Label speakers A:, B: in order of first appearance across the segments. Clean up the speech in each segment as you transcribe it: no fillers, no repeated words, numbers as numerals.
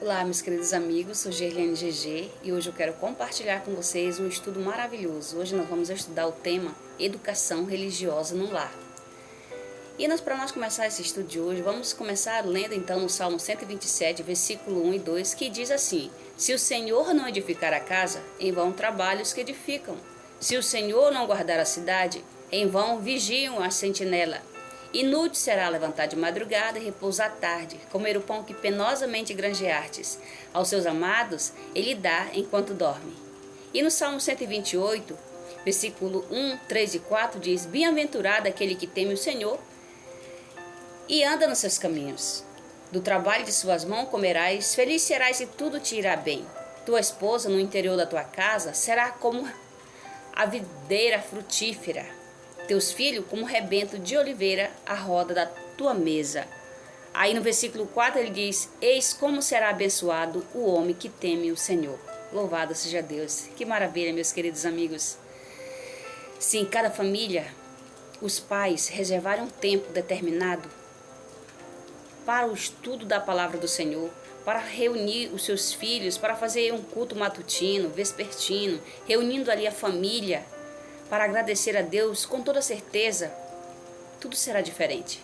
A: Olá, meus queridos amigos, sou Gerliane GG e hoje eu quero compartilhar com vocês um estudo maravilhoso. Hoje nós vamos estudar o tema Educação Religiosa no Lar. E para nós começar esse estudo de hoje, vamos começar lendo então no Salmo 127, versículo 1 e 2, que diz assim: Se o Senhor não edificar a casa, em vão trabalham os que edificam. Se o Senhor não guardar a cidade, em vão vigiam a sentinela. Inútil será levantar de madrugada e repousar à tarde, comer o pão que penosamente granjeastes. Aos seus amados ele dá enquanto dorme. E no Salmo 128, versículo 1, 3 e 4 diz: Bem-aventurado aquele que teme o Senhor e anda nos seus caminhos. Do trabalho de suas mãos comerás, feliz serás e tudo te irá bem. Tua esposa no interior da tua casa será como a videira frutífera. Teus filhos como rebento de oliveira à roda da tua mesa. Aí no versículo 4 ele diz: Eis como será abençoado o homem que teme o Senhor. Louvado seja Deus. Que maravilha, meus queridos amigos. Sim, cada família, os pais reservaram um tempo determinado para o estudo da palavra do Senhor, para reunir os seus filhos, para fazer um culto matutino, vespertino, reunindo ali a família, para agradecer a Deus. Com toda certeza, tudo será diferente.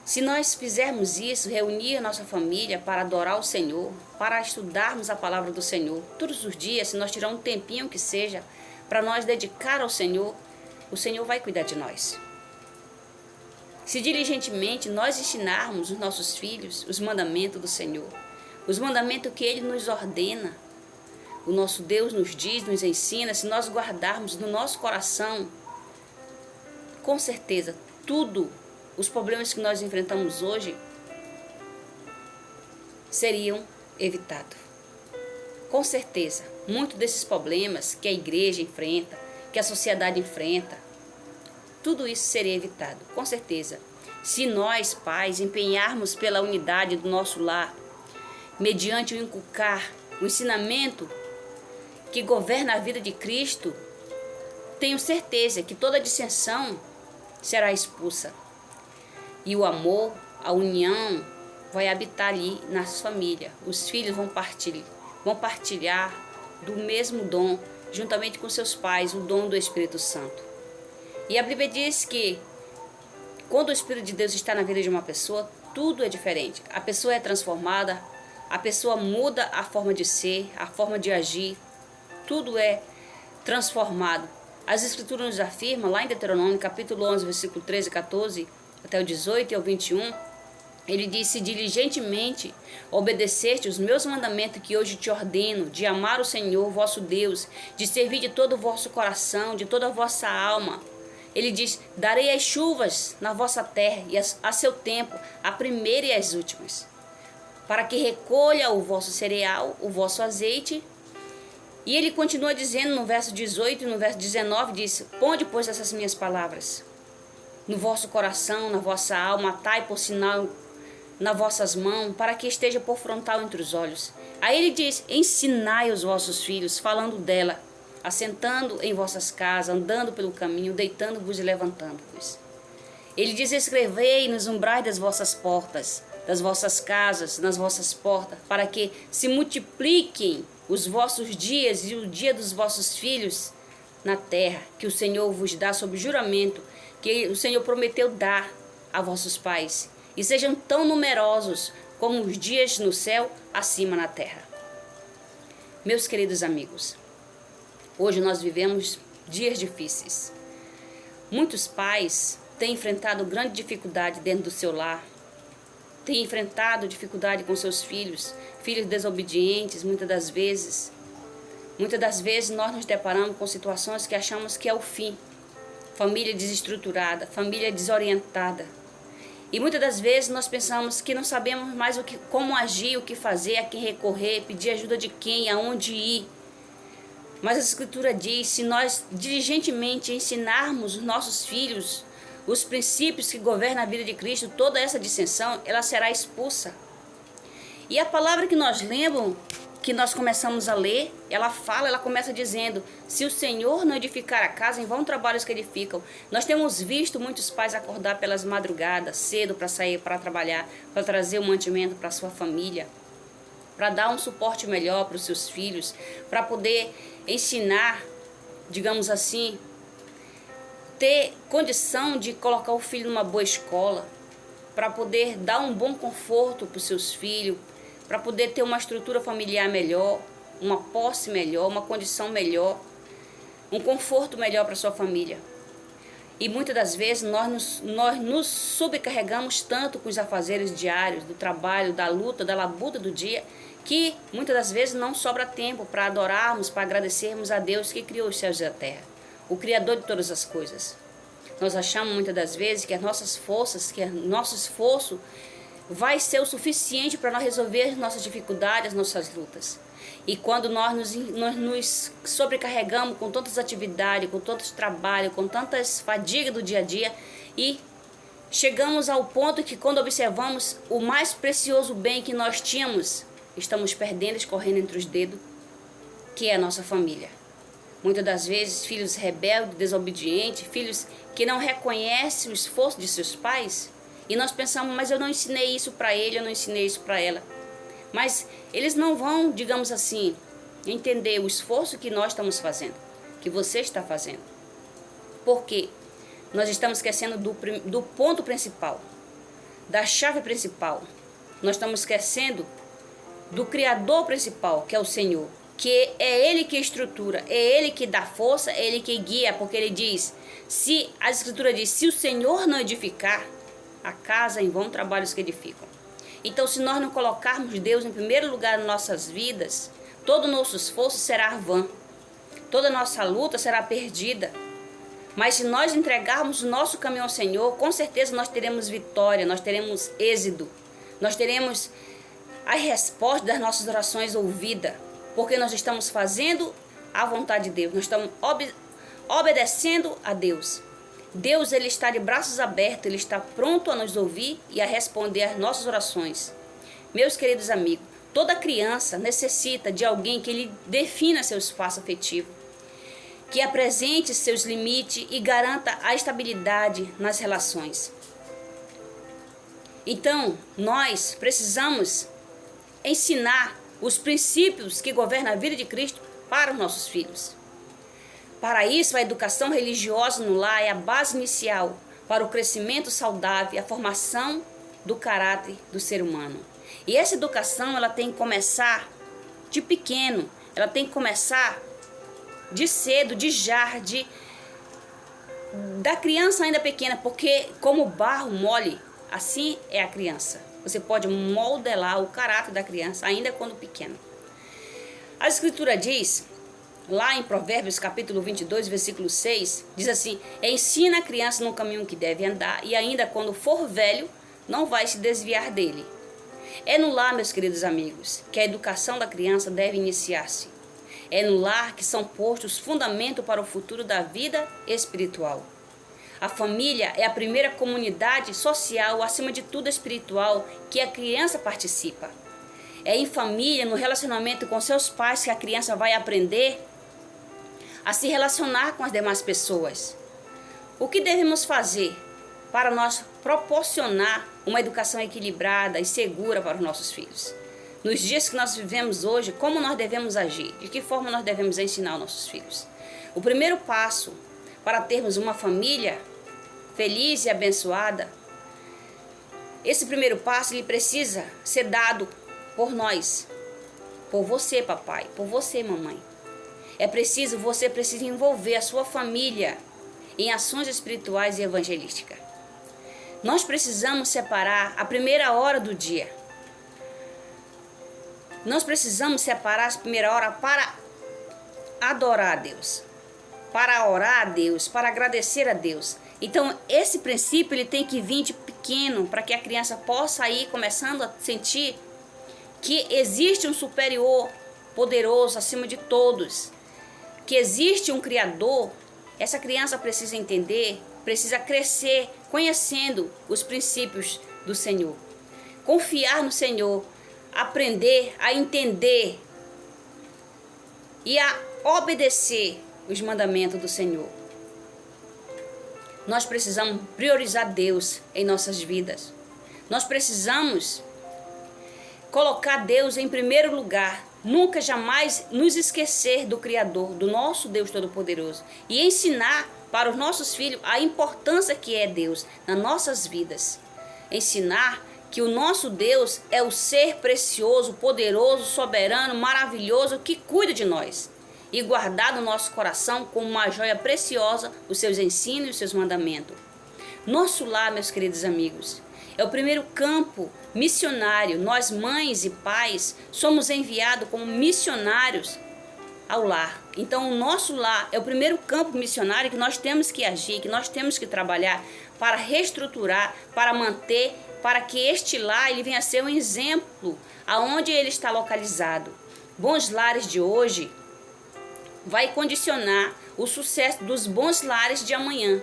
A: Se nós fizermos isso, reunir a nossa família para adorar o Senhor, para estudarmos a palavra do Senhor, todos os dias, se nós tirarmos um tempinho que seja, para nós dedicar ao Senhor, o Senhor vai cuidar de nós. Se diligentemente nós ensinarmos os nossos filhos os mandamentos do Senhor, os mandamentos que Ele nos ordena, o nosso Deus nos diz, nos ensina, se nós guardarmos no nosso coração, com certeza, os problemas que nós enfrentamos hoje seriam evitados. Com certeza, muitos desses problemas que a igreja enfrenta, que a sociedade enfrenta, tudo isso seria evitado, com certeza. Se nós, pais, empenharmos pela unidade do nosso lar, mediante o inculcar, o ensinamento que governa a vida de Cristo, tenho certeza que toda dissensão será expulsa. E o amor, a união, vai habitar ali nas famílias. Os filhos vão partilhar do mesmo dom, juntamente com seus pais, o dom do Espírito Santo. E a Bíblia diz que quando o Espírito de Deus está na vida de uma pessoa, tudo é diferente. A pessoa é transformada, a pessoa muda a forma de ser, a forma de agir, tudo é transformado. As Escrituras nos afirmam, lá em Deuteronômio, capítulo 11, versículo 13 e 14, até o 18 e o 21, ele diz: Se diligentemente obedeceste os meus mandamentos que hoje te ordeno, de amar o Senhor vosso Deus, de servir de todo o vosso coração, de toda a vossa alma. Ele diz: darei as chuvas na vossa terra e a seu tempo, a primeira e as últimas, para que recolha o vosso cereal, o vosso azeite. E ele continua dizendo no verso 18 e no verso 19, diz: Ponde, pois, essas minhas palavras no vosso coração, na vossa alma, atai por sinal nas vossas mãos, para que esteja por frontal entre os olhos. Aí ele diz: ensinai os vossos filhos, falando dela, assentando em vossas casas, andando pelo caminho, deitando-vos e levantando-vos. Ele diz: escrevei nos umbrais das vossas portas, das vossas casas, nas vossas portas, para que se multipliquem os vossos dias e o dia dos vossos filhos na terra, que o Senhor vos dá sob juramento, que o Senhor prometeu dar a vossos pais, e sejam tão numerosos como os dias no céu, acima na terra. Meus queridos amigos, hoje nós vivemos dias difíceis. Muitos pais têm enfrentado grande dificuldade dentro do seu lar, têm enfrentado dificuldade com seus filhos, filhos desobedientes, muitas das vezes. Muitas das vezes nós nos deparamos com situações que achamos que é o fim. Família desestruturada, família desorientada. E muitas das vezes nós pensamos que não sabemos mais como agir, o que fazer, a quem recorrer, pedir ajuda de quem, aonde ir. Mas a Escritura diz: se nós diligentemente ensinarmos os nossos filhos os princípios que governam a vida de Cristo, toda essa dissensão, ela será expulsa. E a palavra que nós lemos, que nós começamos a ler, ela começa dizendo: se o Senhor não edificar a casa, em vão trabalhos que edificam. Nós temos visto muitos pais acordar pelas madrugadas, cedo, para sair para trabalhar, para trazer o mantimento para sua família. para dar um suporte melhor para os seus filhos, para poder ensinar, digamos assim, ter condição de colocar o filho numa boa escola, para poder dar um bom conforto para os seus filhos, para poder ter uma estrutura familiar melhor, uma posse melhor, uma condição melhor, um conforto melhor para sua família. E muitas das vezes nós nos sobrecarregamos tanto com os afazeres diários, do trabalho, da luta, da labuta do dia, que muitas das vezes não sobra tempo para adorarmos, para agradecermos a Deus que criou os céus e a terra, o Criador de todas as coisas. Nós achamos muitas das vezes que as nossas forças, que o nosso esforço vai ser o suficiente para nós resolver nossas dificuldades, nossas lutas. E quando nós nos sobrecarregamos com tantas atividades, com tantos trabalhos, com tantas fadigas do dia a dia, e chegamos ao ponto que quando observamos o mais precioso bem que nós tínhamos, estamos perdendo, escorrendo entre os dedos, que é a nossa família. Muitas das vezes, filhos rebeldes, desobedientes, filhos que não reconhecem o esforço de seus pais, e nós pensamos, mas eu não ensinei isso para ele, eu não ensinei isso para ela. Mas eles não vão, digamos assim, entender o esforço que nós estamos fazendo, que você está fazendo. Porque nós estamos esquecendo do ponto principal, da chave principal. Nós estamos esquecendo do Criador principal, que é o Senhor. Que é Ele que estrutura, é Ele que dá força, é Ele que guia, porque Ele diz, se a Escritura diz, se o Senhor não edificar, a casa em vão trabalham os que edificam. Então, se nós não colocarmos Deus em primeiro lugar nas nossas vidas, todo o nosso esforço será vã, toda a nossa luta será perdida. Mas se nós entregarmos o nosso caminho ao Senhor, com certeza nós teremos vitória, nós teremos êxito, nós teremos a resposta das nossas orações ouvida, porque nós estamos fazendo a vontade de Deus, nós estamos obedecendo a Deus. Deus, Ele está de braços abertos, Ele está pronto a nos ouvir e a responder às nossas orações. Meus queridos amigos, toda criança necessita de alguém que lhe defina seu espaço afetivo, que apresente seus limites e garanta a estabilidade nas relações. Então, nós precisamos ensinar os princípios que governam a vida de Cristo para os nossos filhos. Para isso, a educação religiosa no lar é a base inicial para o crescimento saudável e a formação do caráter do ser humano. E essa educação, ela tem que começar de pequeno, ela tem que começar de cedo, da criança ainda pequena, porque como barro mole, assim é a criança. Você pode modelar o caráter da criança ainda quando pequena. A Escritura diz, lá em Provérbios capítulo 22, versículo 6, diz assim, ensina a criança no caminho que deve andar e ainda quando for velho, não vai se desviar dele. É no lar, meus queridos amigos, que a educação da criança deve iniciar-se. É no lar que são postos os fundamentos para o futuro da vida espiritual. A família é a primeira comunidade social, acima de tudo espiritual, que a criança participa. É em família, no relacionamento com seus pais, que a criança vai aprender a se relacionar com as demais pessoas. O que devemos fazer para nós proporcionar uma educação equilibrada e segura para os nossos filhos? Nos dias que nós vivemos hoje, como nós devemos agir? De que forma nós devemos ensinar aos nossos filhos? O primeiro passo para termos uma família feliz e abençoada, esse primeiro passo ele precisa ser dado por nós, por você, papai, por você, mamãe. Você precisa envolver a sua família em ações espirituais e evangelísticas. Nós precisamos separar a primeira hora do dia. Nós precisamos separar a primeira hora para adorar a Deus, para orar a Deus, para agradecer a Deus. Então, esse princípio ele tem que vir de pequeno, para que a criança possa ir começando a sentir que existe um superior poderoso acima de todos, que existe um Criador. Essa criança precisa entender, precisa crescer conhecendo os princípios do Senhor. Confiar no Senhor, aprender a entender e a obedecer os mandamentos do Senhor. Nós precisamos priorizar Deus em nossas vidas. Nós precisamos colocar Deus em primeiro lugar, nunca jamais nos esquecer do Criador, do nosso Deus Todo-Poderoso, e ensinar para os nossos filhos a importância que é Deus nas nossas vidas. Ensinar que o nosso Deus é o ser precioso, poderoso, soberano, maravilhoso, que cuida de nós, e guardar no nosso coração como uma joia preciosa os seus ensinos e os seus mandamentos. Nosso lar, meus queridos amigos, é o primeiro campo missionário. Nós, mães e pais, somos enviados como missionários ao lar. Então, o nosso lar é o primeiro campo missionário que nós temos que agir, que nós temos que trabalhar para reestruturar, para manter, para que este lar ele venha a ser um exemplo aonde ele está localizado. Bons lares de hoje vai condicionar o sucesso dos bons lares de amanhã.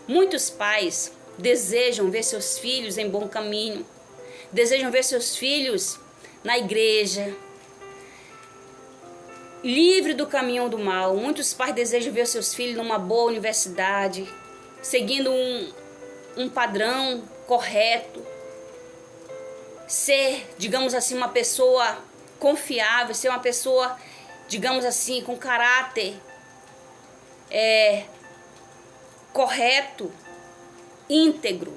A: Muitos pais desejam ver seus filhos em bom caminho, desejam ver seus filhos na igreja, livre do caminho do mal. Muitos pais desejam ver seus filhos numa boa universidade, seguindo um padrão correto, ser, digamos assim, uma pessoa confiável, ser uma pessoa, digamos assim, com caráter correto, íntegro.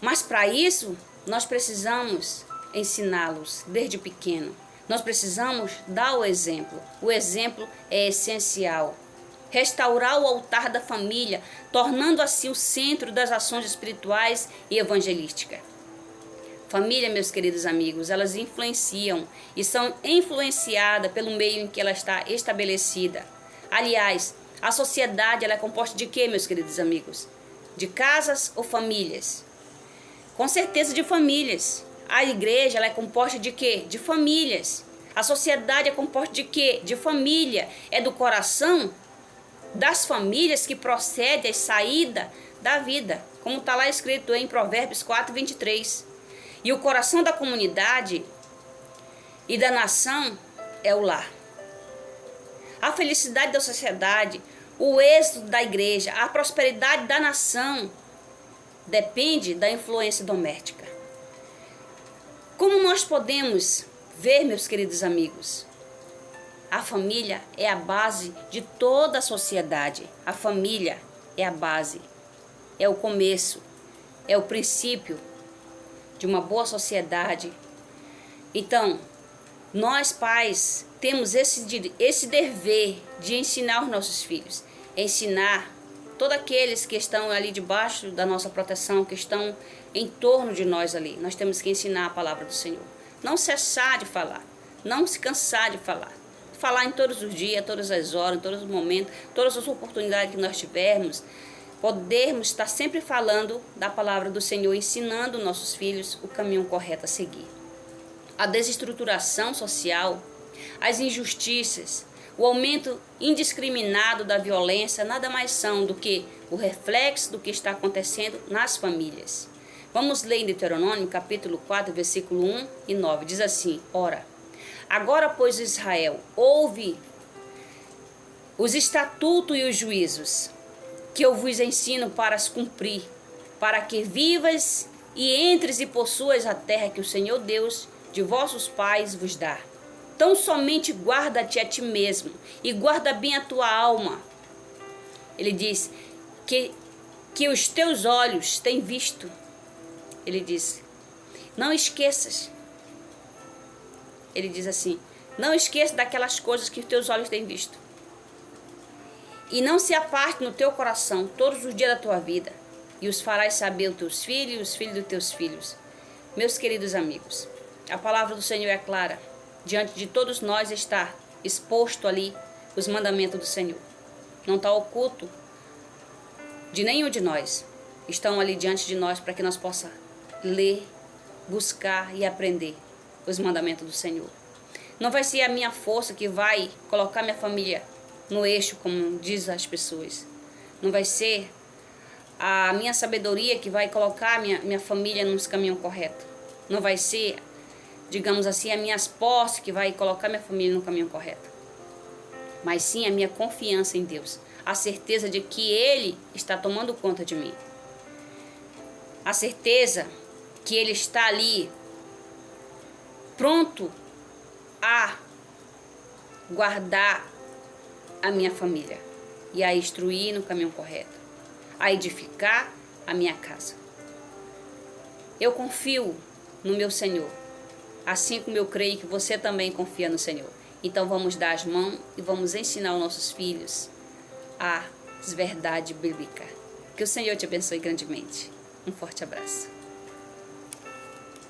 A: Mas para isso, nós precisamos ensiná-los desde pequeno. Nós precisamos dar o exemplo. O exemplo é essencial. Restaurar o altar da família, tornando assim o centro das ações espirituais e evangelísticas. Família, meus queridos amigos, elas influenciam e são influenciadas pelo meio em que ela está estabelecida. Aliás, a sociedade ela é composta de quê, meus queridos amigos? De casas ou famílias? Com certeza de famílias. A igreja ela é composta de quê? De famílias. A sociedade é composta de quê? De família. É do coração das famílias que procede a saída da vida, como está lá escrito em Provérbios 4:23. E o coração da comunidade e da nação é o lar. A felicidade da sociedade, o êxito da igreja, a prosperidade da nação depende da influência doméstica. Como nós podemos ver, meus queridos amigos? A família é a base de toda a sociedade. A família é a base, é o começo, é o princípio de uma boa sociedade. Então, nós pais temos esse dever de ensinar os nossos filhos, ensinar todos aqueles que estão ali debaixo da nossa proteção, que estão em torno de nós ali. Nós temos que ensinar a palavra do Senhor. Não cessar de falar, não se cansar de falar. Falar em todos os dias, todas as horas, em todos os momentos, todas as oportunidades que nós tivermos, podermos estar sempre falando da palavra do Senhor, ensinando nossos filhos o caminho correto a seguir. A desestruturação social, as injustiças, o aumento indiscriminado da violência nada mais são do que o reflexo do que está acontecendo nas famílias. Vamos ler em Deuteronômio, capítulo 4, versículo 1 e 9. Diz assim: Ora, agora, pois, Israel, ouve os estatutos e os juízos que eu vos ensino para as cumprir, para que vivas e entres e possuas a terra que o Senhor Deus de vossos pais vos dá. Tão somente guarda-te a ti mesmo e guarda bem a tua alma. Ele diz que os teus olhos têm visto. Ele diz, não esqueças. Ele diz assim, não esqueça daquelas coisas que os teus olhos têm visto. E não se aparte no teu coração todos os dias da tua vida, e os farás saber os teus filhos e os filhos dos teus filhos. Meus queridos amigos, a palavra do Senhor é clara. Diante de todos nós está exposto ali os mandamentos do Senhor. Não está oculto de nenhum de nós. Estão ali diante de nós para que nós possamos ler, buscar e aprender os mandamentos do Senhor. Não vai ser a minha força que vai colocar minha família no eixo, como diz as pessoas. Não vai ser a minha sabedoria que vai colocar minha família nos caminhos corretos. Não vai ser, digamos assim, as minhas posses que vai colocar minha família no caminho correto. Mas sim a minha confiança em Deus. A certeza de que Ele está tomando conta de mim. A certeza que Ele está ali pronto a guardar a minha família e a instruir no caminho correto, a edificar a minha casa. Eu confio no meu Senhor, assim como eu creio que você também confia no Senhor. Então vamos dar as mãos e vamos ensinar os nossos filhos as verdades bíblicas. Que o Senhor te abençoe grandemente. Um forte abraço.